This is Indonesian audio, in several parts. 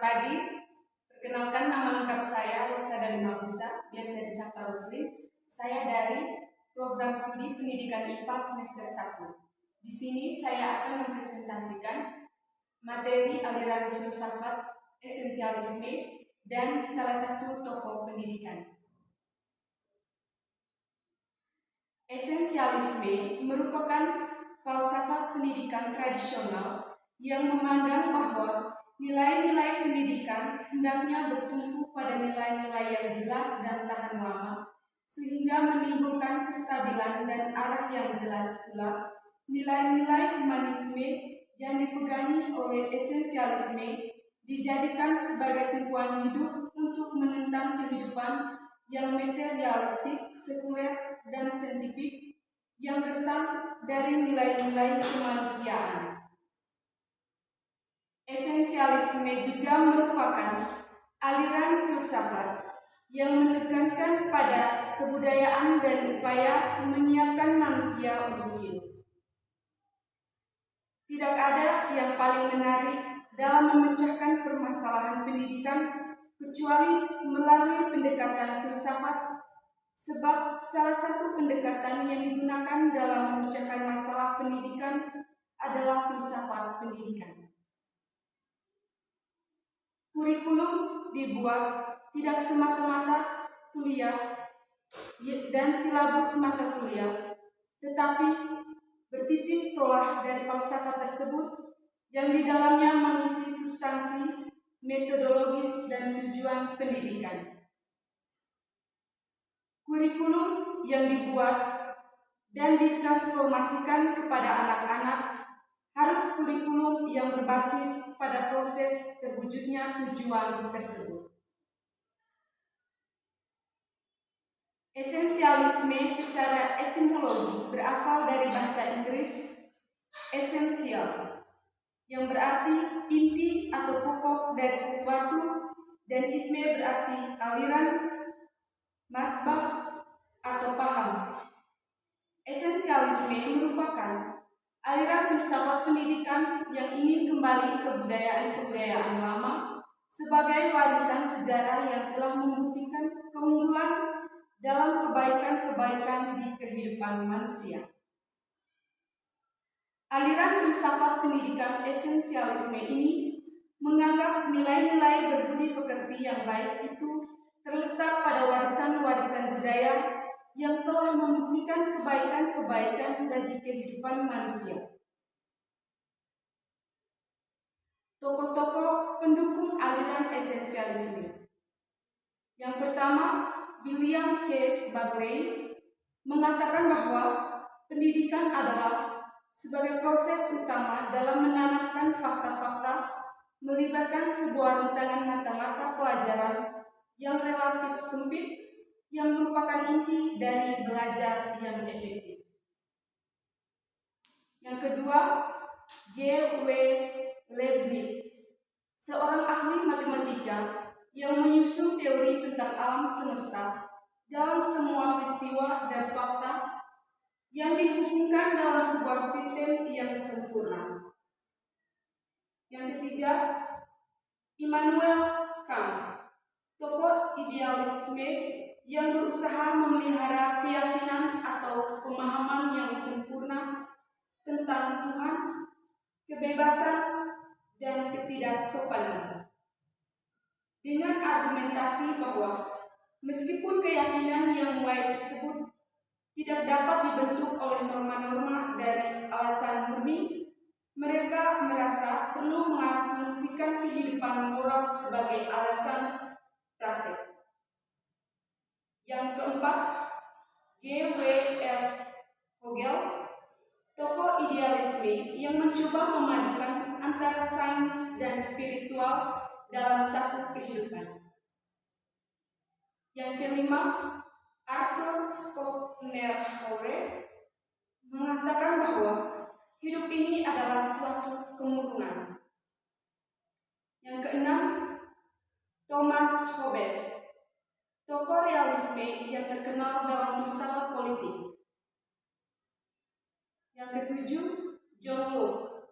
pagi. Perkenalkan, nama lengkap saya Rosa Dalima Busa, biasa disapa Rusli. Saya dari program studi pendidikan IPA semester 1. Di sini saya akan mempresentasikan materi aliran filsafat esensialisme dan salah satu tokoh pendidikan. Esensialisme merupakan falsafat pendidikan tradisional yang memandang bahwa nilai-nilai pendidikan hendaknya bertumpu pada nilai-nilai yang jelas dan tahan lama, sehingga menimbulkan kestabilan dan arah yang jelas pula. Nilai-nilai humanisme yang dipegangi oleh esensialisme dijadikan sebagai tumpuan hidup untuk menentang kehidupan yang materialistik, sekuler, dan saintifik yang bersang dari nilai-nilai kemanusiaan. Esensialisme juga merupakan aliran filsafat yang menekankan pada kebudayaan dan upaya menyiapkan manusia untuk hidup. Tidak ada yang paling menarik dalam memecahkan permasalahan pendidikan kecuali melalui pendekatan filsafat, sebab salah satu pendekatan yang digunakan dalam memecahkan masalah pendidikan adalah filsafat pendidikan. Kurikulum dibuat tidak semata-mata kuliah dan silabus mata kuliah, tetapi bertitik tolak dari falsafat tersebut yang di dalamnya mengisi substansi, metodologis, dan tujuan pendidikan. Kurikulum yang dibuat dan ditransformasikan kepada anak-anak harus kurikulum yang berbasis pada proses terwujudnya tujuan tersebut. Esensialisme secara etimologi berasal dari bahasa Inggris essential, yang berarti inti atau pokok dari sesuatu, dan isme berarti aliran, masbah, atau paham. Esensialisme merupakan aliran filsafat pendidikan yang ingin kembali ke kebudayaan-kebudayaan lama sebagai warisan sejarah yang telah membuktikan keunggulan dalam kebaikan-kebaikan di kehidupan manusia. Aliran filsafat pendidikan esensialisme ini menganggap nilai-nilai berbudi pekerti yang baik itu terletak pada warisan-warisan budaya yang telah membuktikan kebaikan-kebaikan bagi kehidupan manusia. Tokoh-tokoh pendukung aliran esensialisme. Yang pertama, William C. Bagley mengatakan bahwa pendidikan adalah sebagai proses utama dalam menanamkan fakta-fakta, melibatkan sebuah rentangan mata-mata pelajaran yang relatif sempit, yang merupakan inti dari belajar yang efektif. Yang kedua, G. W. Leibniz, seorang ahli matematika yang menyusun teori tentang alam semesta dalam semua peristiwa dan fakta yang dihubungkan dalam sebuah sistem yang sempurna. Yang ketiga, Immanuel Kant, tokoh idealisme yang berusaha memelihara keyakinan atau pemahaman yang sempurna tentang Tuhan, kebebasan, dan ketidaksopanan, dengan argumentasi bahwa meskipun keyakinan yang baik tersebut tidak dapat dibentuk oleh norma-norma dari alasan murni, mereka merasa perlu mengasumsikan kehidupan moral sebagai alasan praktek. Yang keempat, G. W. F. Hegel, tokoh idealisme yang mencoba memadukan antara sains dan spiritual dalam satu kehidupan. Yang kelima, Arthur Schopenhauer mengatakan bahwa hidup ini adalah suatu kemurungan. Yang keenam, Thomas Hobbes, tokoh realisme yang terkenal dalam filsafat politik. Yang ketujuh, John Locke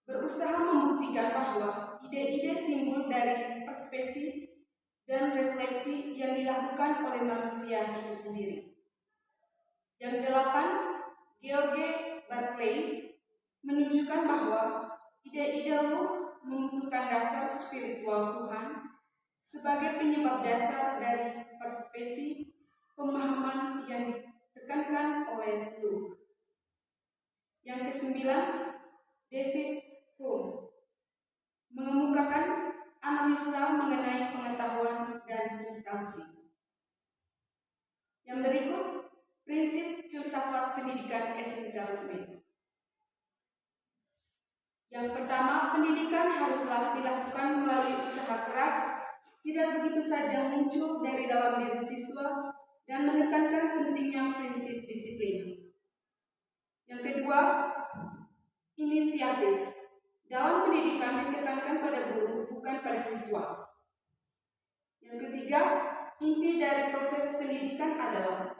berusaha membuktikan bahwa ide-ide timbul dari perspektif dan refleksi yang dilakukan oleh manusia itu sendiri. Yang kedelapan, George Berkeley menunjukkan bahwa ide-ide Luke membutuhkan dasar spiritual Tuhan sebagai penyebab dasar dari perspektif pemahaman yang ditekankan oleh Luke. Yang kesembilan, David Hume mengemukakan analisa mengenai pengetahuan dan substansi. Yang berikut, prinsip filsafat pendidikan esensialisme. Yang pertama, pendidikan haruslah dilakukan melalui usaha keras, tidak begitu saja muncul dari dalam diri siswa dan menekankan pentingnya prinsip disiplin. Yang kedua, inisiatif. Dalam pendidikan ditekankan pada guru, bukan pada siswa. Yang ketiga, inti dari proses pendidikan adalah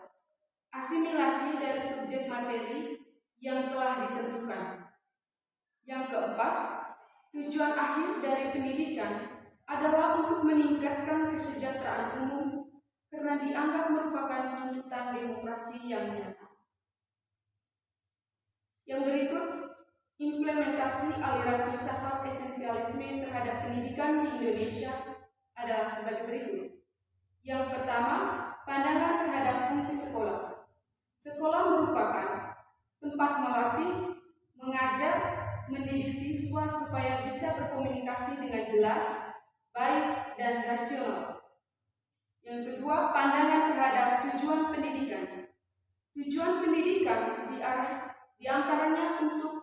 asimilasi dari subjek materi yang telah ditentukan. Yang keempat, tujuan akhir dari pendidikan adalah untuk meningkatkan kesejahteraan umum karena dianggap merupakan tuntutan demokrasi yang nyata. Yang berikut, implementasi aliran filsafat esensialisme terhadap pendidikan di Indonesia adalah sebagai berikut. Yang pertama, pandangan terhadap fungsi sekolah. Sekolah merupakan tempat melatih, mengajar, mendidik siswa supaya bisa berkomunikasi dengan jelas, baik, dan rasional. Yang kedua, pandangan terhadap tujuan pendidikan. Tujuan pendidikan diantaranya untuk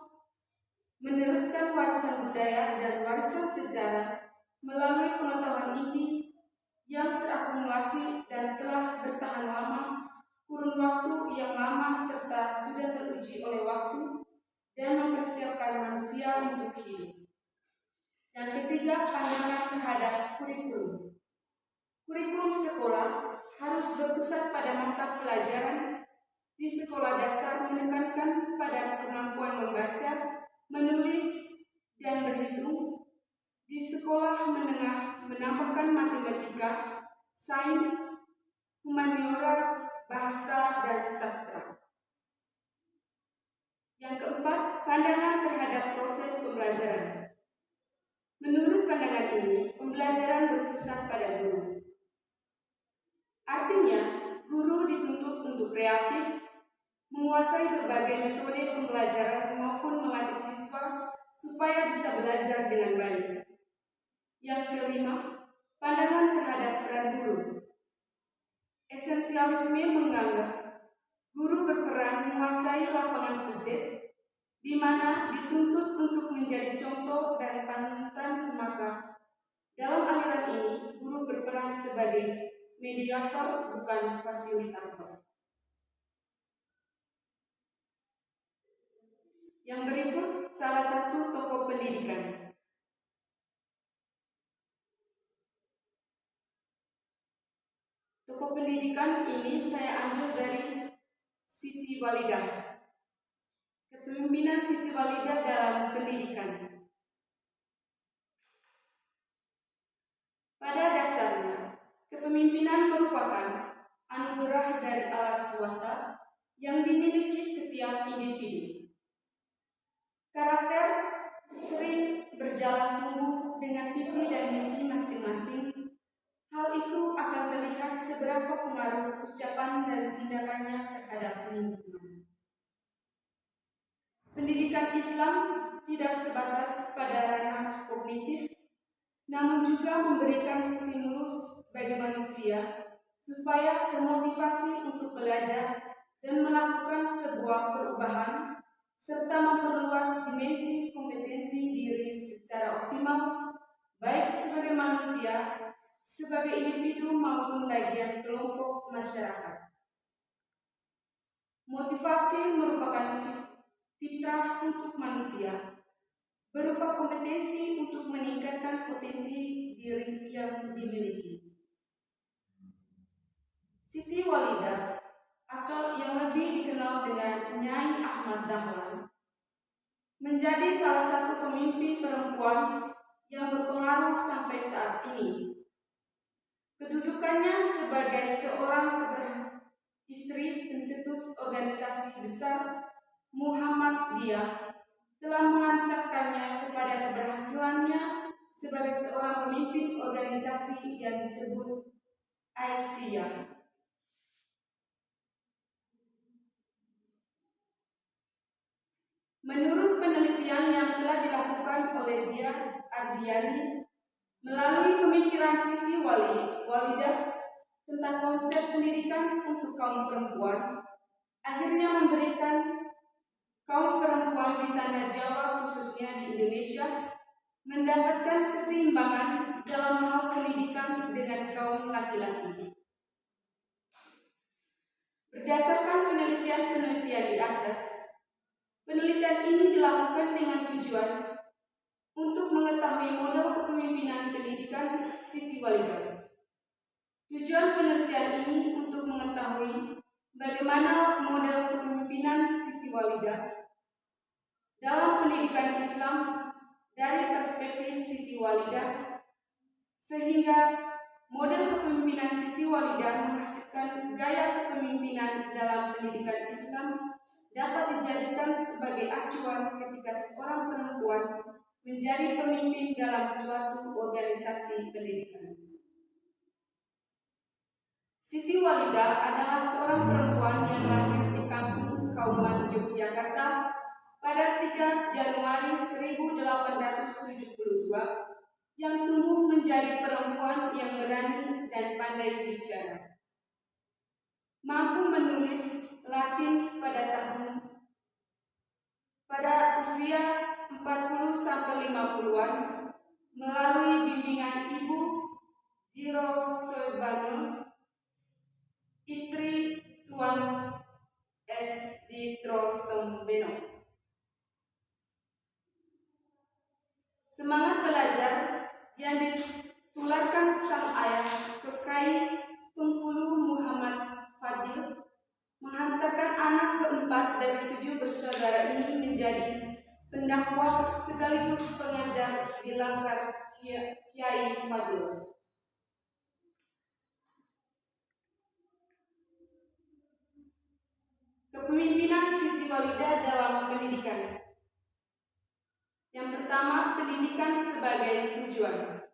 meneruskan warisan budaya dan warisan sejarah melalui pengetahuan inti yang terakumulasi dan telah bertahan lama, kurun waktu yang lama serta sudah teruji oleh waktu dan mempersiapkan manusia untuk hidup. Yang ketiga, pandangan terhadap kurikulum. Kurikulum sekolah harus berpusat pada mata pelajaran. Di sekolah dasar menekankan pada kemampuan membaca, menulis, dan berhitung. Di sekolah menengah menambahkan matematika, sains, humaniora, bahasa, dan sastra. Yang keempat, pandangan terhadap proses pembelajaran. Menurut pandangan ini, pembelajaran berpusat pada guru. Artinya, guru dituntut untuk kreatif, menguasai berbagai metode pembelajaran maupun melatih siswa supaya bisa belajar dengan baik. Yang kelima, pandangan terhadap peran guru. Esensialisme menganggap guru berperan menguasai lapangan subjek, di mana dituntut untuk menjadi contoh dan panutan pemakai. Dalam aliran ini, guru berperan sebagai mediator, bukan fasilitator. Yang berikut salah satu tokoh pendidikan. Tokoh pendidikan ini saya ambil dari Siti Walidah. Kepemimpinan Siti Walidah dalam pendidikan. Pada dasarnya, kepemimpinan merupakan anugerah dari Allah SWT yang dimiliki setiap individu. Karakter sering berjalan tumbuh dengan visi dan misi masing-masing. Hal itu akan terlihat seberapa pengaruh ucapan dan tindakannya terhadap lingkungan. Pendidikan Islam tidak sebatas pada ranah kognitif, namun juga memberikan stimulus bagi manusia supaya termotivasi untuk belajar dan melakukan sebuah perubahan serta memperluas dimensi kompetensi diri secara optimal, baik sebagai manusia, sebagai individu maupun bagian kelompok masyarakat. Motivasi merupakan fitrah untuk manusia, berupa kompetensi untuk meningkatkan potensi diri yang dimiliki. Siti Walidah atau yang lebih dikenal dengan Nyai Ahmad Dahlan menjadi salah satu pemimpin perempuan yang berpengaruh sampai saat ini. Kedudukannya sebagai seorang istri pencetus organisasi besar Muhammadiyah telah mengantarkannya kepada keberhasilannya sebagai seorang pemimpin organisasi yang disebut Aisyah. Menurut penelitian yang telah dilakukan oleh Dia Ardiani melalui pemikiran Siti Walidah tentang konsep pendidikan untuk kaum perempuan, akhirnya memberikan kaum perempuan di tanah Jawa khususnya di Indonesia mendapatkan keseimbangan dalam hal pendidikan dengan kaum laki-laki. Berdasarkan penelitian-penelitian di atas, penelitian ini dilakukan dengan tujuan untuk mengetahui model kepemimpinan pendidikan Siti Walidah. Tujuan penelitian ini untuk mengetahui bagaimana model kepemimpinan Siti Walidah dalam pendidikan Islam dari perspektif Siti Walidah, sehingga model kepemimpinan Siti Walidah menghasilkan gaya kepemimpinan dalam pendidikan Islam dapat dijadikan sebagai acuan ketika seorang perempuan menjadi pemimpin dalam suatu organisasi pendidikan. Siti Walidah adalah seorang perempuan yang lahir di kampung Kauman, Yogyakarta pada 3 Januari 1872 yang tumbuh menjadi perempuan yang berani dan pandai bicara. Mampu menulis Latin pada usia 40-50-an melalui bimbingan Ibu Ziro Soebano, istri Tuan S. Ditro Sembeno. Semangat belajar yang ditularkan sang ayah Kiai Bengkulu Muhammad Fadil menghantarkan anak keempat dari 7 bersaudara ini menjadi pendakwah sekaligus pengajar di Langkat Kiai Fadil. Kepemimpinan Siti Walidah dalam pendidikan. Yang pertama, pendidikan sebagai tujuan.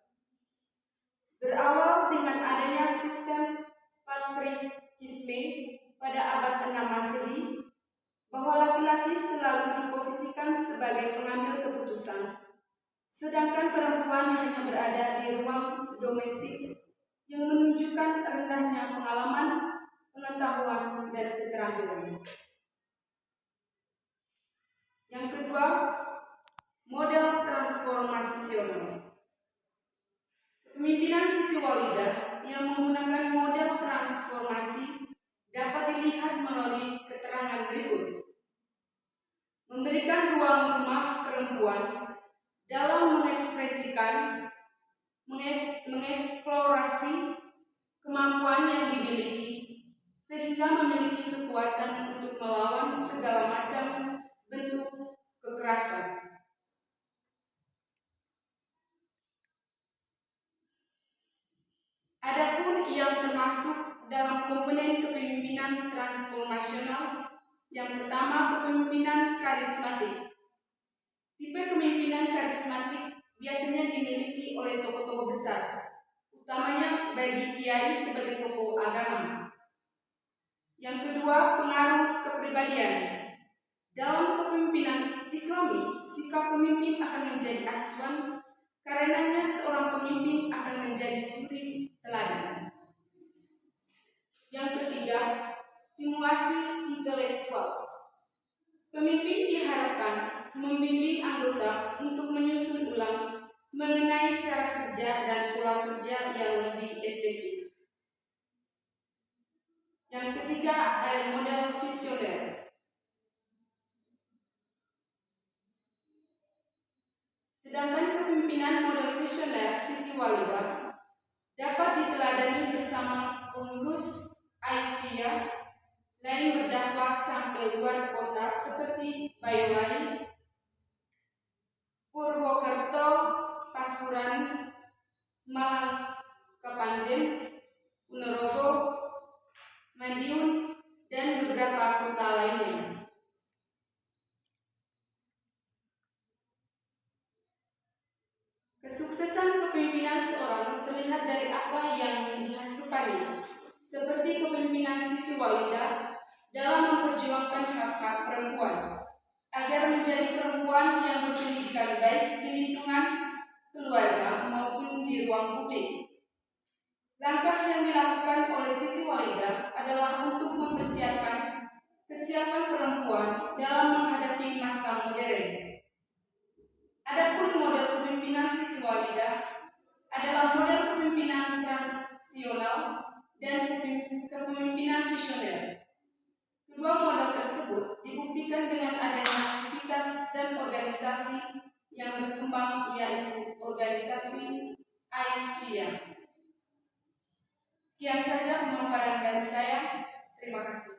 Berawal dengan adanya sistem patriarkisme pada abad ke-6 Masehi, bahwa laki-laki selalu diposisikan sebagai pengambil keputusan, sedangkan perempuan hanya berada di ruang domestik yang menunjukkan rendahnya pengalaman, pengetahuan, dan keterampilan. Yang kedua, model transformasional. Kepemimpinan Siti Walidah yang menggunakan model transformasi dapat dilihat melalui keterangan berikut. Memberikan ruang rumah perempuan dalam mengekspresikan, mengeksplorasi kemampuan yang dimiliki, sehingga memiliki kekuatan untuk melawan segala macam bentuk kekerasan. Adapun yang termasuk dalam komponen kepemimpinan transformasional, yang pertama, kepemimpinan karismatik. Tipe kepemimpinan karismatik biasanya dimiliki oleh tokoh-tokoh besar, utamanya bagi kiai sebagai tokoh agama. Yang kedua, pengaruh kepribadian. Dalam kepemimpinan Islami, sikap pemimpin akan menjadi acuan, karenanya seorang pemimpin akan menjadi suri teladan. Yang ketiga, stimulasi intelektual. Pemimpin diharapkan membimbing anggota untuk menyusun ulang mengenai cara kerja dan pola kerja yang lebih efektif. Yang ketiga adalah model visioner. Sedangkan kepemimpinan model visioner Siti Walidah dapat diteladani bersama pengurus Aisyah lain berdakwah sampai luar kota seperti Boyolali, Purwokerto, Pasuruan, Kabupaten Ponorogo, Madiun, dan beberapa kota lainnya. Kesuksesan kepemimpinan seorang terlihat dari apa yang dihasilkannya, seperti kepemimpinan Siti Walidah dalam memperjuangkan hak-hak perempuan, agar menjadi perempuan yang berpendidikan baik di lingkungan keluarga maupun di ruang publik. Langkah yang dilakukan oleh Siti Walidah adalah untuk mempersiapkan kesiapan perempuan dalam menghadapi masa modern. Adapun model kepemimpinan Siti Walidah adalah model kepemimpinan transisional dan kepemimpinan visioner. Kedua model tersebut dibuktikan dengan adanya aktivitas dan organisasi yang berkembang, yaitu organisasi Aisyah. Sekian saja pemaparan dari saya. Terima kasih.